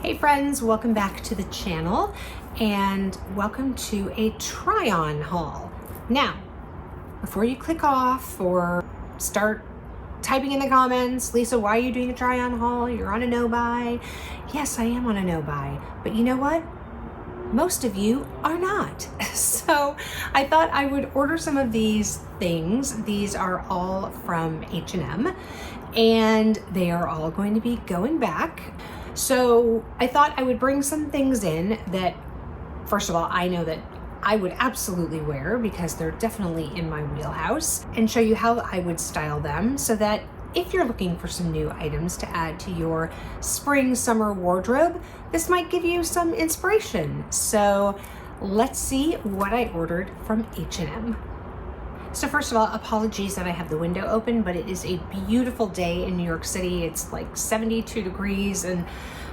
Hey friends, welcome back to the channel and welcome to a try-on haul. Now, before you click off or start typing in the comments, Lisa, why are you doing a try-on haul? You're on a no-buy. Yes, I am on a no-buy, but you know what? Most of you are not. So I thought I would order some of these things. These are all from H&M and they are all going to be going back. So I thought I would bring some things in that, first of all, I know that I would absolutely wear because they're definitely in my wheelhouse, and show you how I would style them so that if you're looking for some new items to add to your spring summer wardrobe, this might give you some inspiration. So let's see what I ordered from H&M. So first of all, apologies that I have the window open, but it is a beautiful day in New York City. It's like 72 degrees and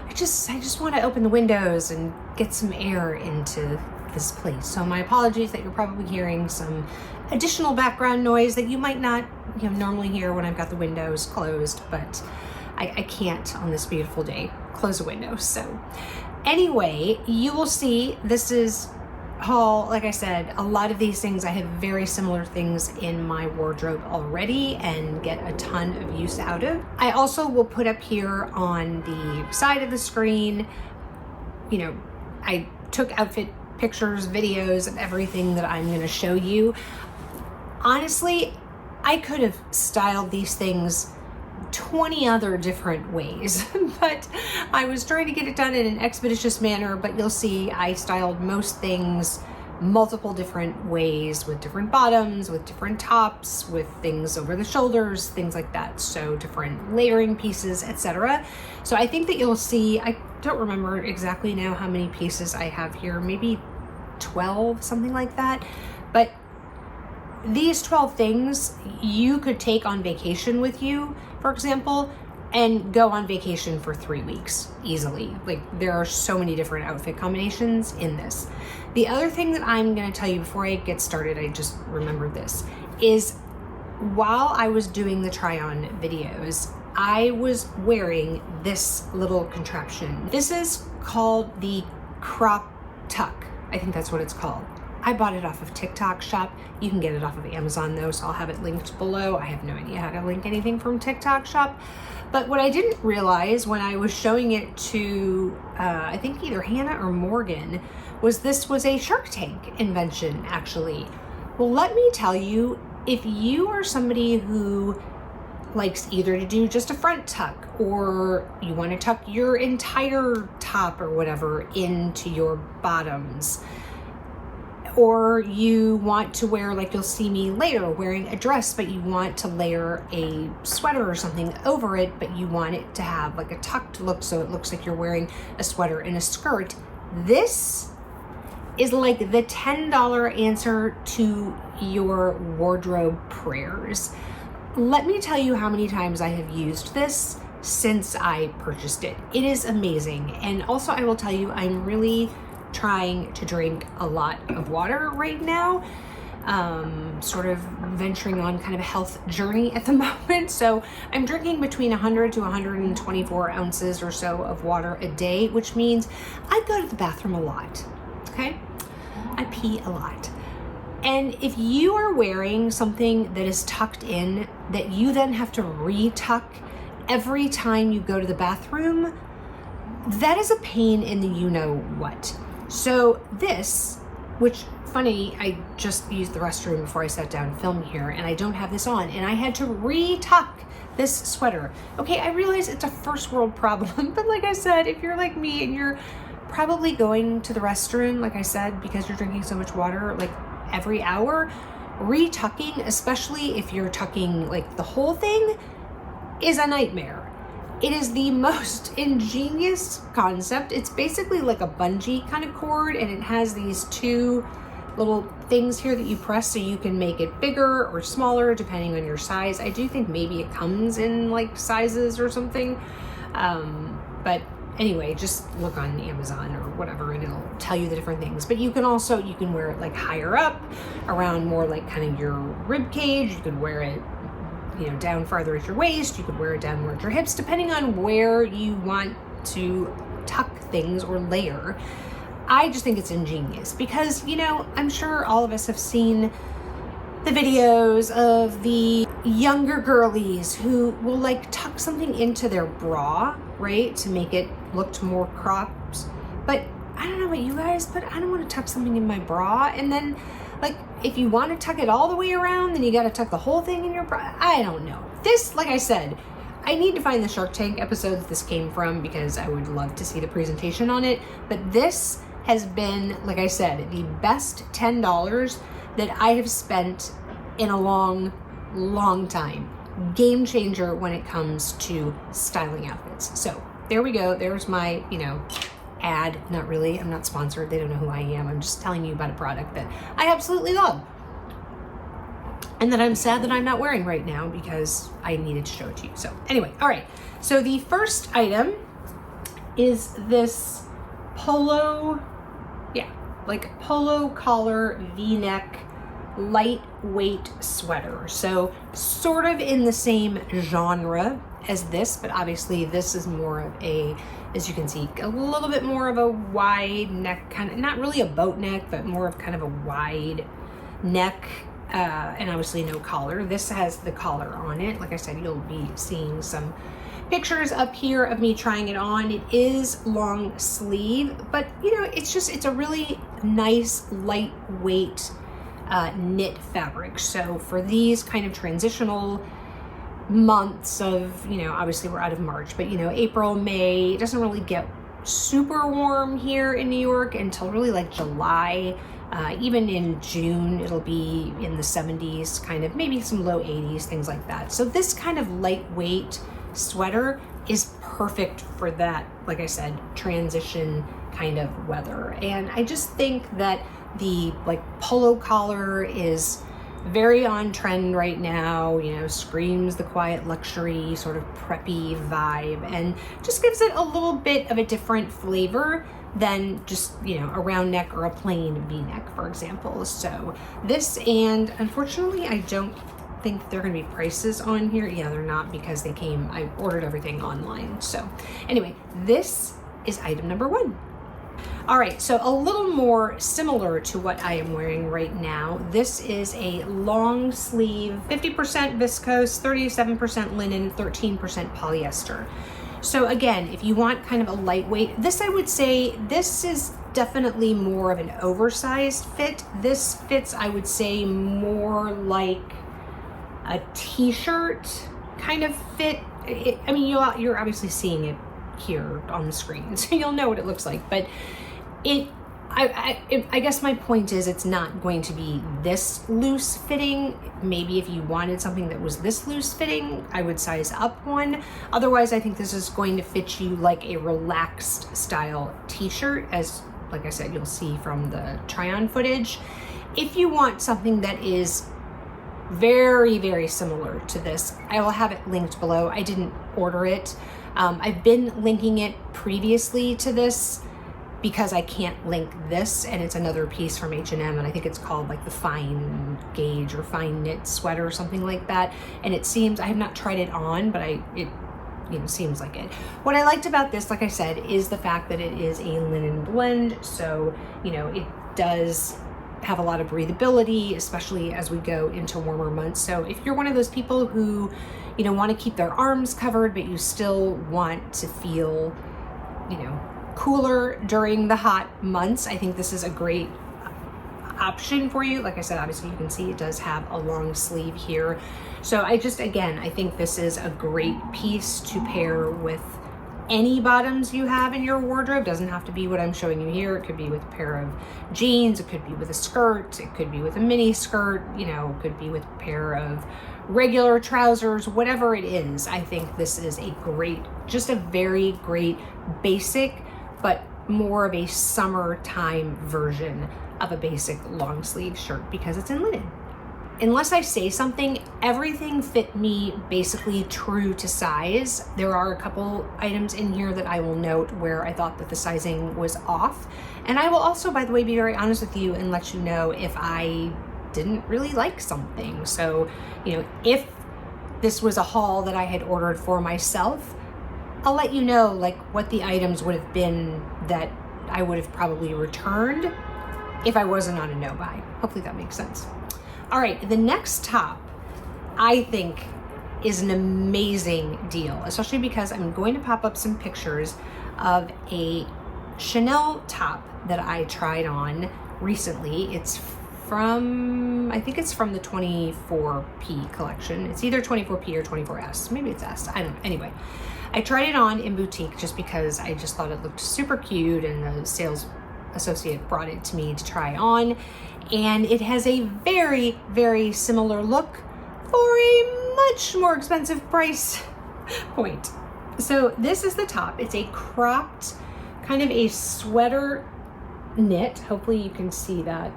I just want to open the windows and get some air into this place. So my apologies that you're probably hearing some additional background noise that you might not normally hear when I've got the windows closed, but I can't on this beautiful day close a window. So anyway, you will see this is haul. Like I said, a lot of these things, I have very similar things in my wardrobe already and get a ton of use out of. I also will put up here on the side of the screen, I took outfit pictures, videos of everything that I'm going to show you. Honestly, I could have styled these things 20 other different ways, but I was trying to get it done in an expeditious manner. But you'll see I styled most things multiple different ways, with different bottoms, with different tops, with things over the shoulders, things like that. So different layering pieces, etc. So I think that you'll see, I don't remember exactly now how many pieces I have here, maybe 12, something like that. But these 12 things you could take on vacation with you, for example, and go on vacation for 3 weeks easily. Like, there are so many different outfit combinations in this. The other thing that I'm going to tell you before I get started, I just remembered this, is while I was doing the try-on videos, I was wearing this little contraption. This is called the crop tuck. I think that's what it's called. I bought it off of TikTok Shop. You can get it off of Amazon though, so I'll have it linked below. I have no idea how to link anything from TikTok Shop. But what I didn't realize when I was showing it to, I think either Hannah or Morgan, was this was a Shark Tank invention, actually. Well, let me tell you, if you are somebody who likes either to do just a front tuck, or you want to tuck your entire top or whatever into your bottoms, or you want to wear, like you'll see me later wearing a dress, but you want to layer a sweater or something over it, but you want it to have like a tucked look so it looks like you're wearing a sweater and a skirt, this is like the $10 answer to your wardrobe prayers. Let me tell you how many times I have used this since I purchased it. It is amazing. And also I will tell you, I'm really trying to drink a lot of water right now, sort of venturing on kind of a health journey at the moment. So I'm drinking between 100 to 124 ounces or so of water a day, which means I go to the bathroom a lot, okay? I pee a lot. And if you are wearing something that is tucked in that you then have to re-tuck every time you go to the bathroom, that is a pain in the you-know-what. So this, which funny, I just used the restroom before I sat down filming here and I don't have this on and I had to re-tuck this sweater. Okay, I realize it's a first world problem, but like I said, if you're like me and you're probably going to the restroom, like I said, because you're drinking so much water, like every hour, re-tucking, especially if you're tucking like the whole thing, is a nightmare. It is the most ingenious concept. It's basically like a bungee kind of cord, and it has these two little things here that you press so you can make it bigger or smaller depending on your size. I do think maybe it comes in like sizes or something. But anyway, just look on Amazon or whatever and it'll tell you the different things. But you can wear it like higher up, around more like kind of your rib cage. You could wear it down farther at your waist. You could wear it down more at your hips, depending on where you want to tuck things or layer. I just think it's ingenious because, you know, I'm sure all of us have seen the videos of the younger girlies who will like tuck something into their bra, right, to make it look more cropped. But I don't know about you guys, but I don't want to tuck something in my bra. And then, like, if you want to tuck it all the way around, then you got to tuck the whole thing in your bra. I don't know. This, like I said, I need to find the Shark Tank episode that this came from because I would love to see the presentation on it. But this has been, like I said, the best $10 that I have spent in a long, long time. Game changer when it comes to styling outfits. So there we go. There's my, you know, ad. Not really. I'm not sponsored. They don't know who I am. I'm just telling you about a product that I absolutely love. And that I'm sad that I'm not wearing right now because I needed to show it to you. So anyway, all right. So the first item is this polo, like polo collar V-neck lightweight sweater. So sort of in the same genre as this, but obviously this is more of a, as you can see, a little bit more of a wide neck, kind of, not really a boat neck, but more of kind of a wide neck, and obviously no collar. This has the collar on it. Like I said, you'll be seeing some pictures up here of me trying it on. It is long sleeve, but you know, it's a really nice lightweight knit fabric. So for these kind of transitional months of, you know, obviously we're out of March, but you know, April, May, it doesn't really get super warm here in New York until really like July. Even in June, it'll be in the 70s, kind of, maybe some low 80s, things like that. So this kind of lightweight sweater is perfect for that, like I said, transition kind of weather. And I just think that the like polo collar is very on trend right now, you know, screams the quiet luxury sort of preppy vibe and just gives it a little bit of a different flavor than just, you know, a round neck or a plain V-neck, for example. So this, and unfortunately I don't think there are going to be prices on here. Yeah, they're not, because I ordered everything online. So anyway, this is item number 1. All right, so a little more similar to what I am wearing right now. This is a long sleeve, 50% viscose, 37% linen, 13% polyester. So again, if you want kind of a lightweight, this I would say, this is definitely more of an oversized fit. This fits, I would say, more like a t-shirt kind of fit. I mean, you're obviously seeing it here on the screen, so you'll know what it looks like, but I guess my point is it's not going to be this loose fitting. Maybe if you wanted something that was this loose fitting, I would size up one. Otherwise, I think this is going to fit you like a relaxed style t-shirt, as like I said, you'll see from the try-on footage. If you want something that is very, very similar to this, I will have it linked below. I didn't order it. I've been linking it previously to this because I can't link this, and it's another piece from H&M, and I think it's called like the fine gauge or fine knit sweater or something like that. And it seems, I have not tried it on, but it you know, seems like it. What I liked about this, like I said, is the fact that it is a linen blend. So, you know, it does have a lot of breathability, especially as we go into warmer months. So if you're one of those people who, you know, want to keep their arms covered, but you still want to feel, you know, cooler during the hot months, I think this is a great option for you. Like I said, obviously you can see it does have a long sleeve here. So I think this is a great piece to pair with any bottoms you have in your wardrobe. Doesn't have to be what I'm showing you here. It could be with a pair of jeans, it could be with a skirt, it could be with a mini skirt, you know, it could be with a pair of regular trousers, whatever it is. I think this is a great, just a very great basic, but more of a summertime version of a basic long sleeve shirt because it's in linen. Unless I say something, everything fit me basically true to size. There are a couple items in here that I will note where I thought that the sizing was off. And I will also, by the way, be very honest with you and let you know if I didn't really like something. So, you know, if this was a haul that I had ordered for myself, I'll let you know like what the items would have been that I would have probably returned if I wasn't on a no buy. Hopefully that makes sense. All right, the next top I think is an amazing deal, especially because I'm going to pop up some pictures of a Chanel top that I tried on recently. It's from, I think it's from the 24P collection. It's either 24P or 24S. Maybe it's S, I don't know. Anyway, I tried it on in boutique just because I just thought it looked super cute and the sales associate brought it to me to try on. And it has a very, very similar look for a much more expensive price point. So this is the top. It's a cropped, kind of a sweater knit. Hopefully you can see that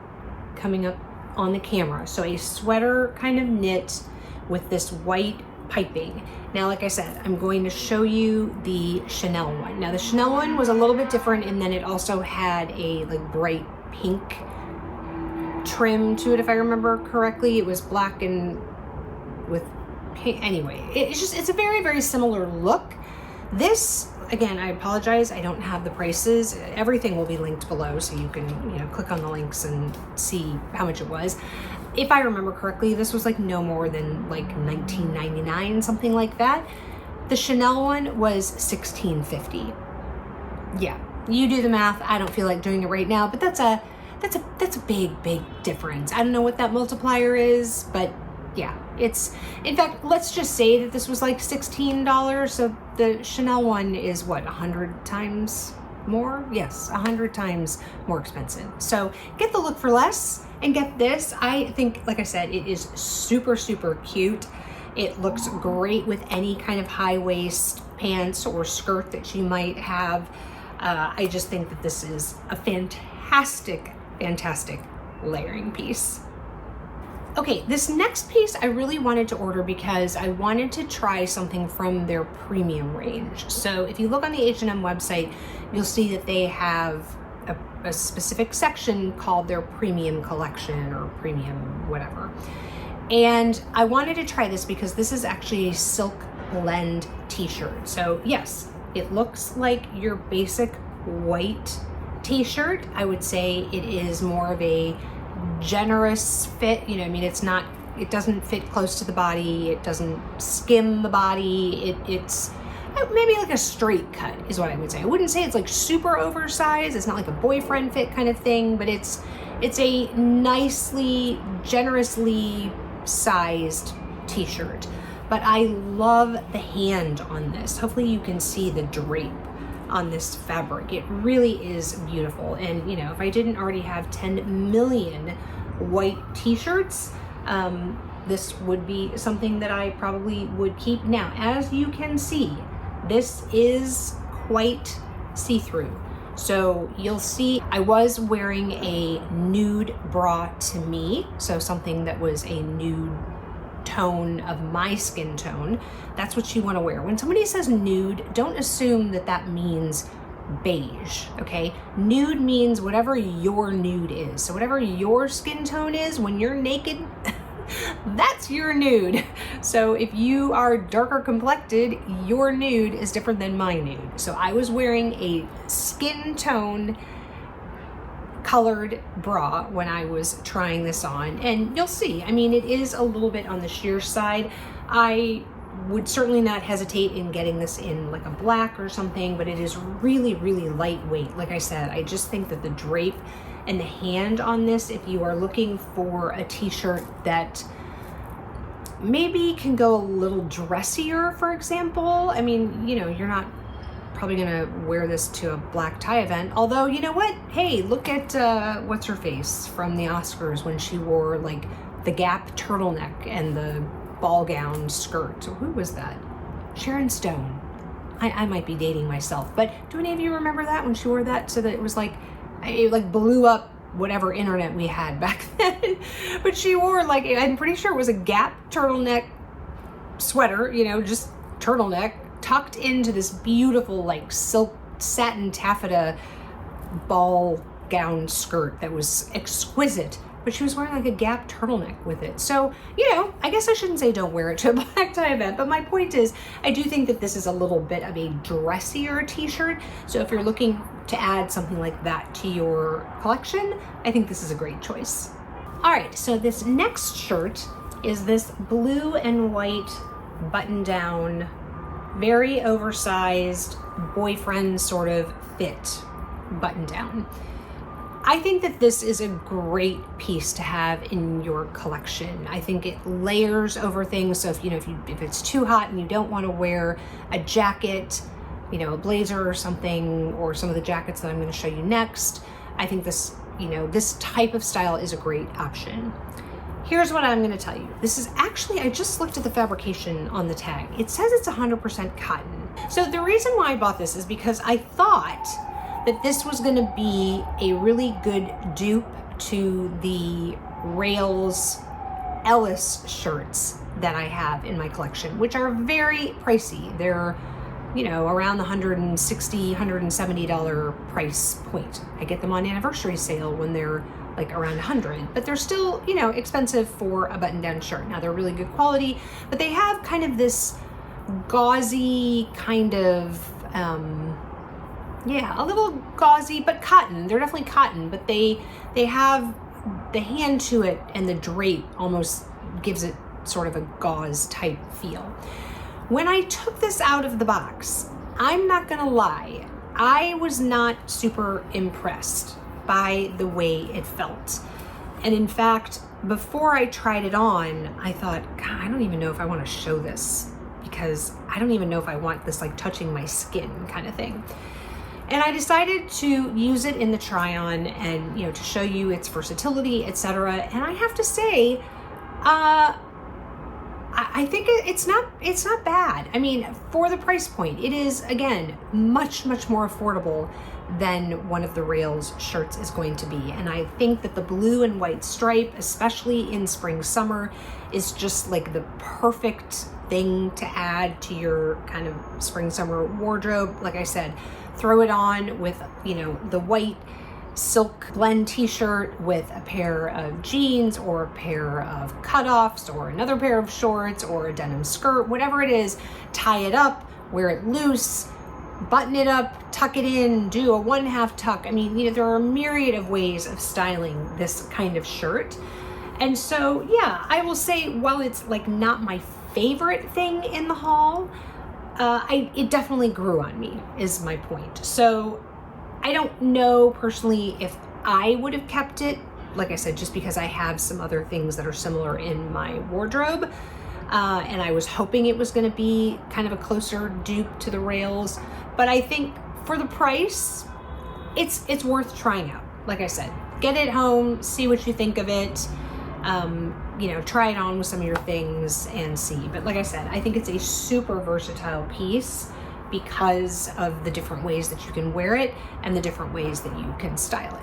coming up on the camera. So a sweater kind of knit with this white piping. Now, like I said, I'm going to show you the Chanel one. Now the Chanel one was a little bit different in that it also had a like bright pink trim to it, if I remember correctly. It was black and with pink. Anyway, it's a very, very similar look. This, again, I apologize, I don't have the prices. Everything will be linked below, so you can, click on the links and see how much it was. If I remember correctly, this was like no more than like $19.99, something like that. The Chanel one was $16.50. Yeah, you do the math. I don't feel like doing it right now, but that's a big, big difference. I don't know what that multiplier is, but yeah, it's, in fact, let's just say that this was like $16. So the Chanel one is what, 100 times more? Yes, 100 times more expensive. So get the look for less and get this. I think, like I said, it is super, super cute. It looks great with any kind of high waist pants or skirt that you might have. I just think that this is a fantastic, fantastic layering piece. Okay, this next piece I really wanted to order because I wanted to try something from their premium range. So if you look on the H&M website, you'll see that they have a specific section called their premium collection or premium whatever. And I wanted to try this because this is actually a silk blend t-shirt. So yes, it looks like your basic white t-shirt. I would say it is more of a generous fit, it doesn't fit close to the body, it doesn't skim the body, it's maybe like a straight cut is what I would say. I wouldn't say it's like super oversized, it's not like a boyfriend fit kind of thing, but it's a nicely, generously sized t-shirt. But I love the hand on this. Hopefully you can see the drape on this fabric. It really is beautiful. And if I didn't already have 10 million white t-shirts, this would be something that I probably would keep. Now, as you can see, this is quite see-through. So you'll see I was wearing a nude bra to me, so something that was a nude tone of my skin tone. That's what you want to wear. When somebody says nude, don't assume that that means beige, okay? Nude means whatever your nude is. So whatever your skin tone is when you're naked, that's your nude. So if you are darker complected, your nude is different than my nude. So I was wearing a skin tone colored bra when I was trying this on, and you'll see, it is a little bit on the sheer side. I would certainly not hesitate in getting this in like a black or something, but it is really, really lightweight. Like I said, I just think that the drape and the hand on this, if you are looking for a t-shirt that maybe can go a little dressier, for example, you're not probably gonna wear this to a black tie event, although you know what, hey, look at what's her face from the Oscars when she wore like the Gap turtleneck and the ball gown skirt. Who was that? Sharon Stone. I might be dating myself, but do any of you remember that when she wore that, so that it was like, it like blew up whatever internet we had back then? But she wore like, I'm pretty sure it was a Gap turtleneck sweater, just turtleneck, tucked into this beautiful like silk satin taffeta ball gown skirt that was exquisite but she was wearing like a Gap turtleneck with it. So, you know, I guess I shouldn't say don't wear it to a black tie event, but my point is, I do think that this is a little bit of a dressier t-shirt. So if you're looking to add something like that to your collection, I think this is a great choice. All right, so this next shirt is this blue and white button-down, very oversized boyfriend sort of fit button-down. I think that this is a great piece to have in your collection. I think it layers over things. So if it's too hot and you don't want to wear a jacket, you know, a blazer or something, or some of the jackets that I'm going to show you next, I think this, you know, this type of style is a great option. Here's what I'm going to tell you. This is actually, I just looked at the fabrication on the tag. It says it's 100% cotton. So the reason why I bought this is because I thought that this was going to be a really good dupe to the Rails Ellis shirts that I have in my collection, which are very pricey. They're, you know, around the $160, $170 price point. I get them on anniversary sale when they're like around 100, but they're still, you know, expensive for a button-down shirt. Now they're really good quality, but they have kind of this gauzy kind of, yeah, a little gauzy, but cotton. They're definitely cotton, but they have the hand to it, and the drape almost gives it sort of a gauze type feel. When I took this out of the box, I'm not gonna lie, I was not super impressed by the way it felt. And in fact, before I tried it on, I thought, God, I don't even know if I want to show this, because I don't even know if I want this like touching my skin kind of thing. And I decided to use it in the try on and, you know, to show you its versatility, etc. And I have to say, I think it's not bad. I mean, for the price point, it is, again, much more affordable than one of the Rails shirts is going to be. And I think that the blue and white stripe, especially in spring summer, is just like the perfect thing to add to your kind of spring summer wardrobe. Like I said, throw it on with, you know, the white silk blend t-shirt with a pair of jeans or a pair of cutoffs or another pair of shorts or a denim skirt, whatever it is. Tie it up, wear it loose, button it up, tuck it in, do a 1/2 tuck. I mean, you know, there are a myriad of ways of styling this kind of shirt. And so, yeah, I will say, while it's like not my favorite thing in the haul, it definitely grew on me, is my point. So I don't know personally if I would have kept it, like I said, just because I have some other things that are similar in my wardrobe. And I was hoping it was going to be kind of a closer dupe to the Rails. But I think for the price, it's worth trying out. Like I said, get it home, see what you think of it. You know, try it on with some of your things and see. But like I said, I think it's a super versatile piece because of the different ways that you can wear it and the different ways that you can style it.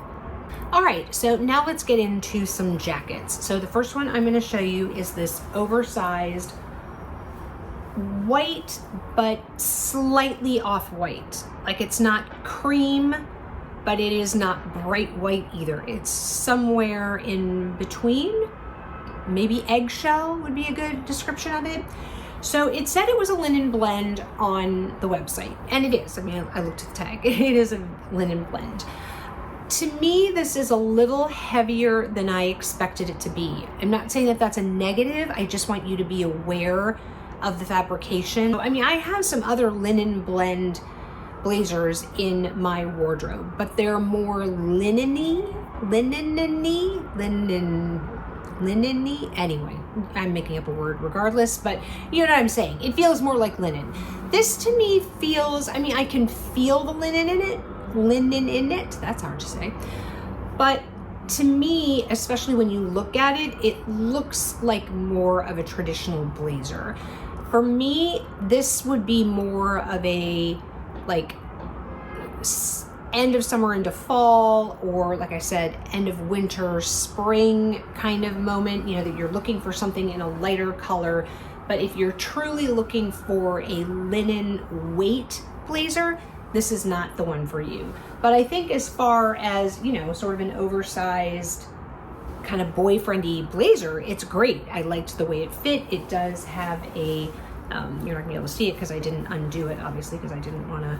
All right, so now let's get into some jackets. So the first one I'm going to show you is this oversized white, but slightly off-white. Like, it's not cream, but it is not bright white either. It's somewhere in between. Maybe eggshell would be a good description of it. So it said it was a linen blend on the website, and it is. I mean, I looked at the tag. It is a linen blend. To me, this is a little heavier than I expected it to be. I'm not saying that that's a negative. I just want you to be aware of the fabrication. I mean, I have some other linen blend blazers in my wardrobe, but they're more linen-y. Anyway, I'm making up a word regardless, but you know what I'm saying. It feels more like linen. This to me feels, I mean, I can feel the linen in it. That's hard to say. But to me, especially when you look at it, it looks like more of a traditional blazer. For me, this would be more of a like end of summer into fall, or like I said, end of winter, spring kind of moment, you know, that you're looking for something in a lighter color. But if you're truly looking for a linen weight blazer, this is not the one for you. But I think as far as, you know, sort of an oversized kind of boyfriendy blazer, it's great. I liked the way it fit. It does have a, you're not gonna be able to see it because I didn't undo it, obviously, because I didn't want to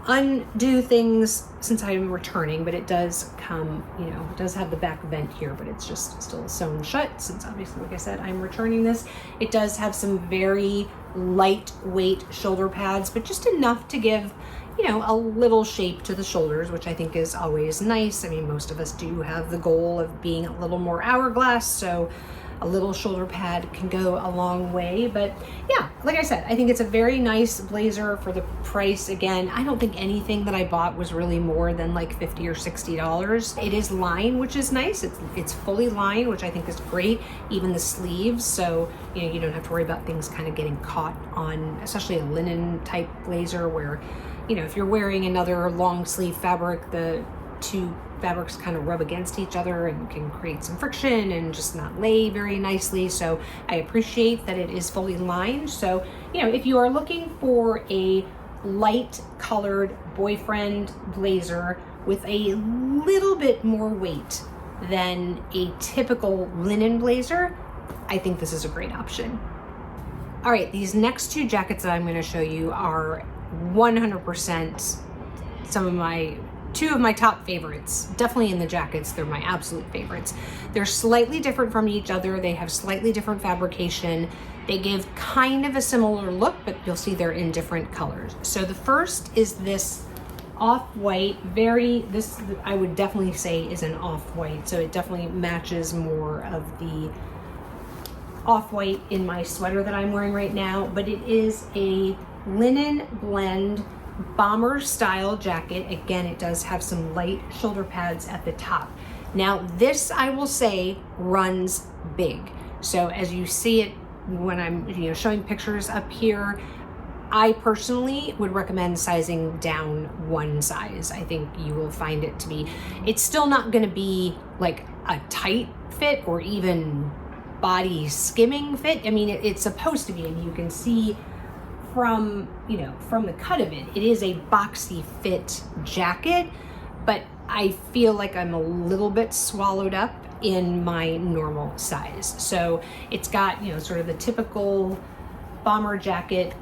undo things since I'm returning, but it does come, it does have the back vent here, but it's just still sewn shut since obviously, like I said, I'm returning this. It does have some very lightweight shoulder pads, but just enough to give, a little shape to the shoulders, which I think is always nice. I mean, most of us do have the goal of being a little more hourglass, so a little shoulder pad can go a long way. But yeah, like I said, I think it's a very nice blazer for the price. Again, I don't think anything that I bought was really more than like $50 or $60. It is lined, which is nice. It's fully lined, which I think is great. Even the sleeves, so you don't have to worry about things kind of getting caught on, especially a linen type blazer where, if you're wearing another long sleeve fabric, the two fabrics kind of rub against each other and can create some friction and just not lay very nicely. So I appreciate that it is fully lined. So, if you are looking for a light colored boyfriend blazer with a little bit more weight than a typical linen blazer, I think this is a great option. All right, these next two jackets that I'm going to show you are 100% two of my top favorites. Definitely in the jackets, they're my absolute favorites. They're slightly different from each other. They have slightly different fabrication. They give kind of a similar look, but you'll see they're in different colors. So the first is this off-white, this I would definitely say is an off-white. So it definitely matches more of the off-white in my sweater that I'm wearing right now, but it is a linen blend bomber style jacket. Again, it does have some light shoulder pads at the top. Now this, I will say, runs big. So as you see it when I'm showing pictures up here, I personally would recommend sizing down one size. I think you will find it to be, it's still not going to be like a tight fit or even body skimming fit. I mean, it's supposed to be, and you can see from the cut of it, it is a boxy fit jacket, but I feel like I'm a little bit swallowed up in my normal size. So it's got, sort of the typical bomber jacket,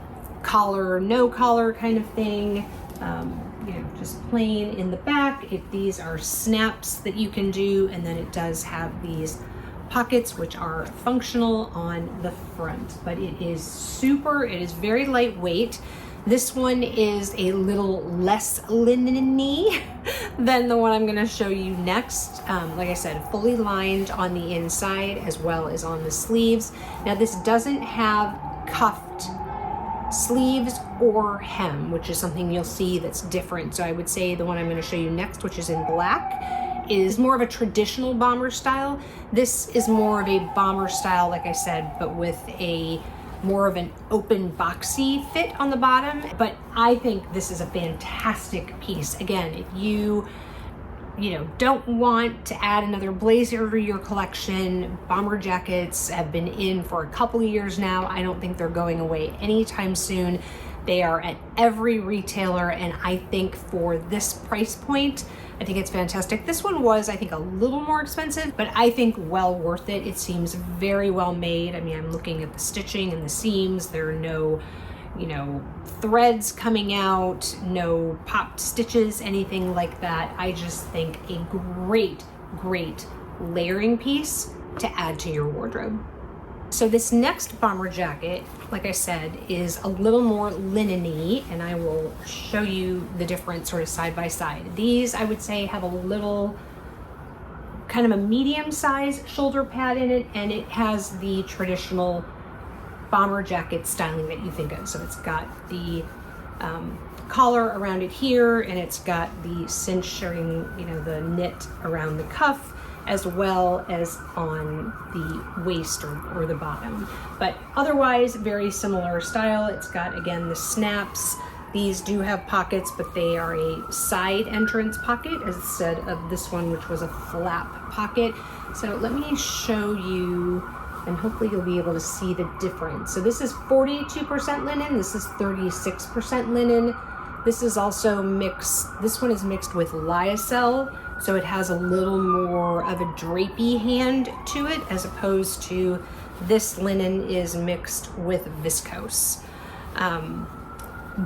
collar, no collar kind of thing, just plain in the back. These are snaps that you can do, and then it does have these pockets which are functional on the front, but it is very lightweight. This one is a little less linen-y than the one I'm going to show you next. Like I said, fully lined on the inside as well as on the sleeves. Now this doesn't have cuffed sleeves or hem, which is something you'll see that's different. So I would say the one I'm going to show you next, which is in black, is more of a traditional bomber style. This is more of a bomber style, like I said, but with a more of an open boxy fit on the bottom. But I think this is a fantastic piece. Again, if you don't want to add another blazer to your collection, bomber jackets have been in for a couple of years now. I don't think they're going away anytime soon. They are at every retailer, and I think for this price point, I think it's fantastic. This one was, I think, a little more expensive, but I think well worth it. It seems very well made. I mean, I'm looking at the stitching and the seams. There are no, threads coming out, no popped stitches, anything like that. I just think a great, great layering piece to add to your wardrobe. So this next bomber jacket, like I said, is a little more linen-y, and I will show you the difference sort of side by side. These, I would say, have a little kind of a medium size shoulder pad in it, and it has the traditional bomber jacket styling that you think of. So it's got the collar around it here, and it's got the cinching, the knit around the cuff, as well as on the waist or the bottom. But otherwise, very similar style. It's got, again, the snaps. These do have pockets, but they are a side entrance pocket instead of this one, which was a flap pocket. So let me show you, and hopefully you'll be able to see the difference. So this is 42% linen, this is 36% linen. This is also mixed, this one is mixed with lyocell, so it has a little more of a drapey hand to it, as opposed to this linen is mixed with viscose.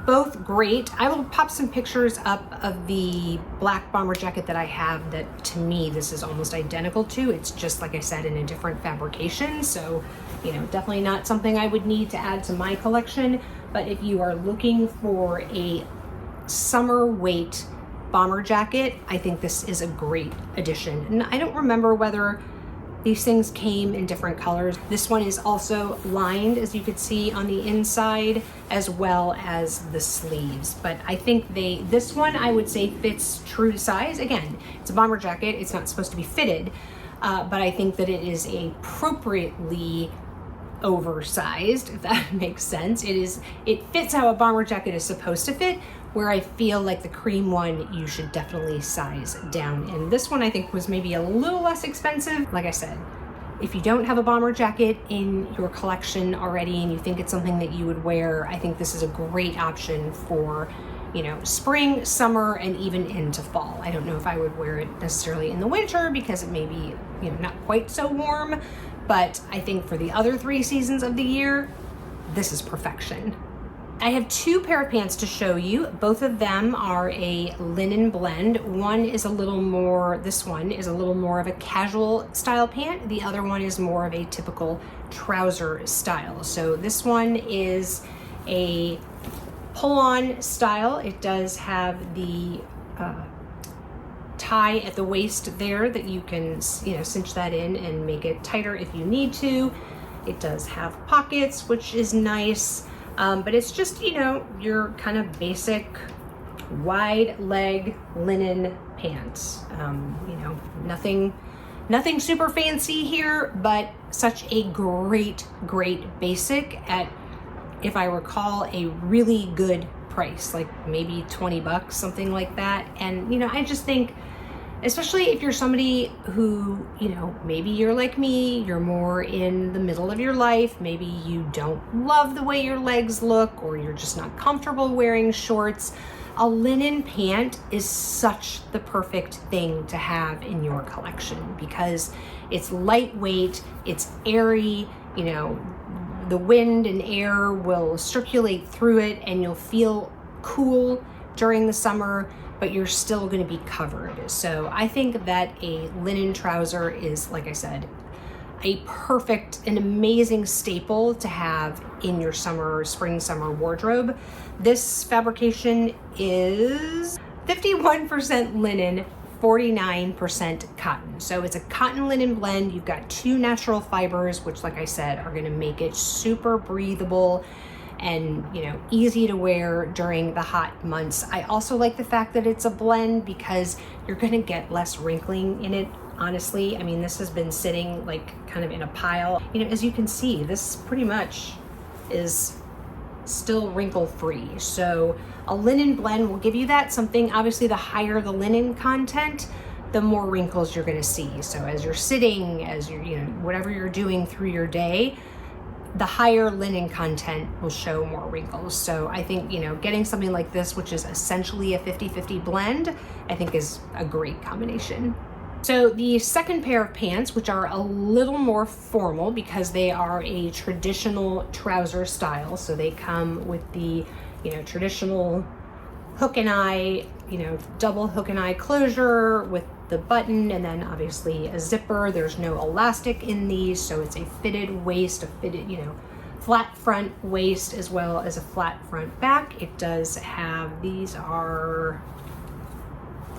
Both great. I will pop some pictures up of the black bomber jacket that I have that, to me, this is almost identical to. It's just, like I said, in a different fabrication. So, you know, definitely not something I would need to add to my collection. But if you are looking for a summer weight bomber jacket, I think this is a great addition. And I don't remember whether these things came in different colors. This one is also lined, as you could see on the inside, as well as the sleeves. But I think this one I would say fits true to size. Again, it's a bomber jacket. It's not supposed to be fitted, but I think that it is appropriately oversized, if that makes sense. It fits how a bomber jacket is supposed to fit, where I feel like the cream one you should definitely size down. And this one I think was maybe a little less expensive. Like I said, if you don't have a bomber jacket in your collection already and you think it's something that you would wear, I think this is a great option for, you know, spring, summer, and even into fall. I don't know if I would wear it necessarily in the winter because it may be, you know, not quite so warm, but I think for the other 3 seasons of the year, this is perfection. I have 2 pair of pants to show you. Both of them are a linen blend. One is a little more, this one is a little more of a casual style pant. The other one is more of a typical trouser style. So this one is a pull-on style. It does have the tie at the waist there that you can, you know, cinch that in and make it tighter if you need to. It does have pockets, which is nice. But it's just, you know, your kind of basic wide leg linen pants. You know, nothing super fancy here, but such a great basic at, if I recall, a really good price, like maybe 20 bucks, something like that. And, you know, I just think, especially if you're somebody who, you know, maybe you're like me, you're more in the middle of your life, maybe you don't love the way your legs look, or you're just not comfortable wearing shorts, a linen pant is such the perfect thing to have in your collection because it's lightweight, it's airy, you know, the wind and air will circulate through it and you'll feel cool during the summer, but you're still going to be covered. So I think that a linen trouser is, like I said, a perfect, an amazing staple to have in your spring, summer wardrobe. This fabrication is 51% linen, 49% cotton. So it's a cotton linen blend. You've got 2 natural fibers, which, like I said, are going to make it super breathable and, you know, easy to wear during the hot months. I also like the fact that it's a blend because you're going to get less wrinkling in it. Honestly, I mean, this has been sitting like kind of in a pile. You know, as you can see, this pretty much is still wrinkle free. So a linen blend will give you that something. Obviously, the higher the linen content, the more wrinkles you're going to see. So as you're sitting, as you're, you know, whatever you're doing through your day, the higher linen content will show more wrinkles. So I think, you know, getting something like this, which is essentially a 50-50 blend, I think is a great combination. So the second pair of pants, which are a little more formal because they are a traditional trouser style. So they come with the, you know, traditional hook and eye, you know, double hook and eye closure with the button, and then obviously a zipper. There's no elastic in these, so it's a fitted waist, a fitted, you know, flat front waist as well as a flat front back. It does have, these are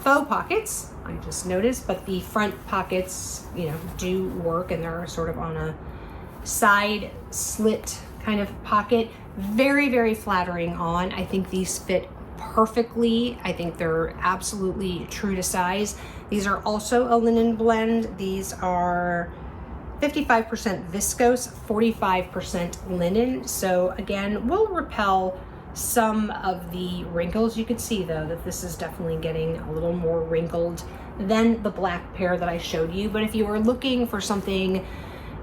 faux pockets, I just noticed, but the front pockets, you know, do work, and they're sort of on a side slit kind of pocket. Very flattering on. I think these fit perfectly. I think they're absolutely true to size. These are also a linen blend. These are 55% viscose, 45% linen. So again, will repel some of the wrinkles. You can see though that this is definitely getting a little more wrinkled than the black pair that I showed you. But if you are looking for something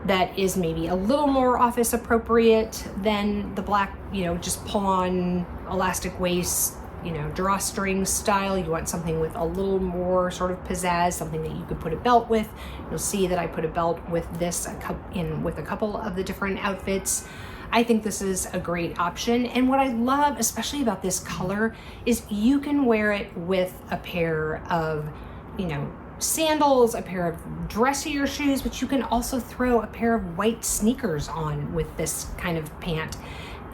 that is maybe a little more office appropriate than the black, you know, just pull on elastic waist you know, drawstring style. You want something with a little more sort of pizzazz, something that you could put a belt with. You'll see that I put a belt with this with a couple of the different outfits. I think this is a great option. And what I love, especially about this color, is you can wear it with a pair of, you know, sandals, a pair of dressier shoes, but you can also throw a pair of white sneakers on with this kind of pant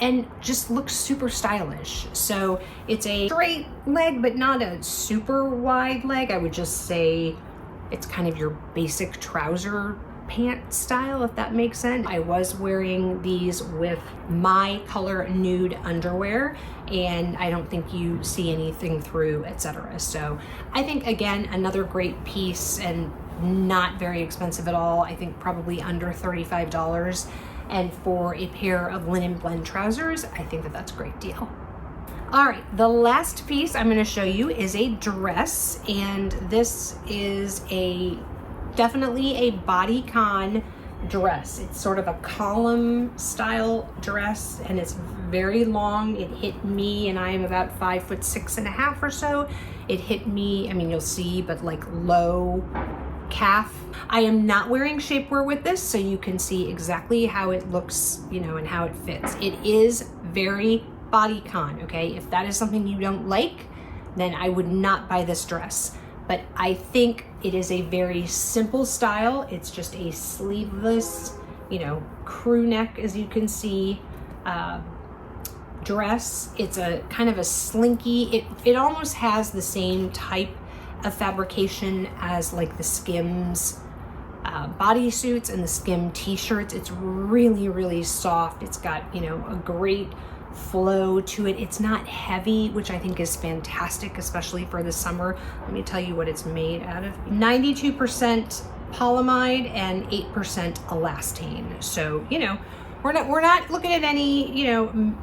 and just looks super stylish. So it's a straight leg, but not a super wide leg. I would just say it's kind of your basic trouser pant style, if that makes sense. I was wearing these with my color nude underwear, and I don't think you see anything through, etc. So I think, again, another great piece and not very expensive at all. I think probably under $35. And for a pair of linen blend trousers, I think that that's a great deal. All right, the last piece I'm going to show you is a dress, and this is definitely a bodycon dress. It's sort of a column style dress, and it's very long. It hit me, and I am about 5'6.5" or so. It hit me, I mean, you'll see, but like low calf. I am not wearing shapewear with this, so you can see exactly how it looks, you know, and how it fits. It is very bodycon, okay? If that is something you don't like, then I would not buy this dress. But I think it is a very simple style. It's just a sleeveless, you know, crew neck, as you can see, dress. It's a kind of a slinky. It almost has the same type of fabrication as like the Skims bodysuits and the Skim t-shirts. It's really, really soft. It's got, you know, a great flow to it. It's not heavy, which I think is fantastic, especially for the summer. Let me tell you what it's made out of. 92% polyamide and 8% elastane. So, you know, we're not looking at any, you know,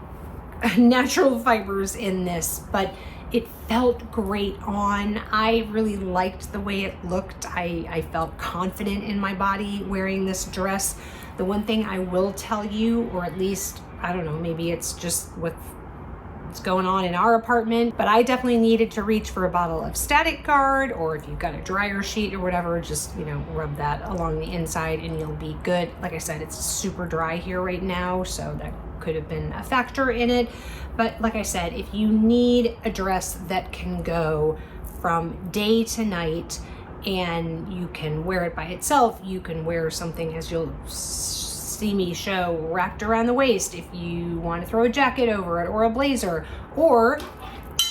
natural fibers in this, but it felt great on. I really liked the way it looked. I felt confident in my body wearing this dress. The one thing I will tell you, or at least, I don't know, maybe it's just what's going on in our apartment, but I definitely needed to reach for a bottle of Static Guard, or if you've got a dryer sheet or whatever, just, you know, rub that along the inside and you'll be good. Like I said, it's super dry here right now, so that could have been a factor in it. But like I said, if you need a dress that can go from day to night and you can wear it by itself, you can wear something, as you'll see me show, wrapped around the waist if you want to throw a jacket over it or a blazer, or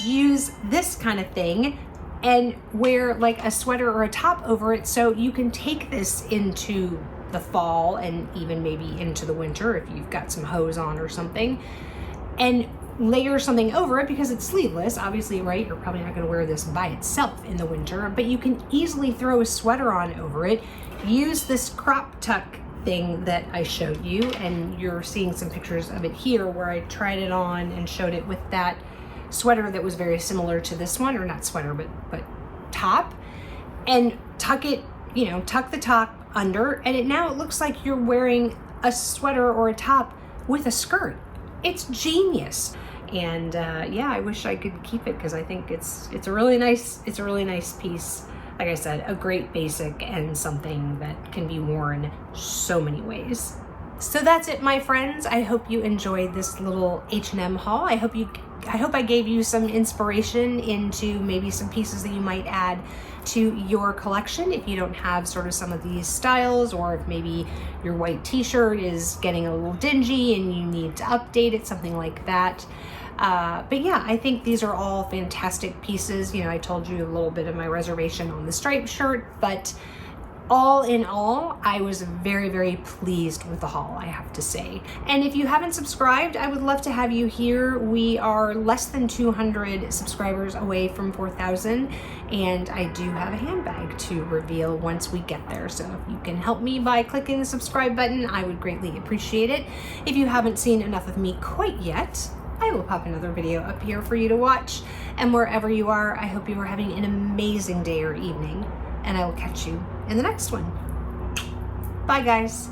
use this kind of thing and wear like a sweater or a top over it, so you can take this into the fall and even maybe into the winter if you've got some hose on or something, and layer something over it because it's sleeveless, obviously, right? You're probably not going to wear this by itself in the winter, but you can easily throw a sweater on over it. Use this crop tuck thing that I showed you, and you're seeing some pictures of it here where I tried it on and showed it with that sweater that was very similar to this one, or not sweater, but top, and tuck it, you know, tuck the top under, and now it looks like you're wearing a sweater or a top with a skirt. It's genius. And yeah, I wish I could keep it because I think it's a really nice piece. Like I said, a great basic and something that can be worn so many ways. So that's it, my friends. I hope you enjoyed this little H&M haul. I hope I gave you some inspiration into maybe some pieces that you might add to your collection if you don't have sort of some of these styles, or if maybe your white t-shirt is getting a little dingy and you need to update it, something like that. But yeah, I think these are all fantastic pieces. You know, I told you a little bit of my reservation on the striped shirt, but all in all, I was very, very pleased with the haul, I have to say. And if you haven't subscribed, I would love to have you here. We are less than 200 subscribers away from 4,000, and I do have a handbag to reveal once we get there. So if you can help me by clicking the subscribe button, I would greatly appreciate it. If you haven't seen enough of me quite yet, I will pop another video up here for you to watch. And wherever you are, I hope you are having an amazing day or evening, and I will catch you in the next one. Bye, guys.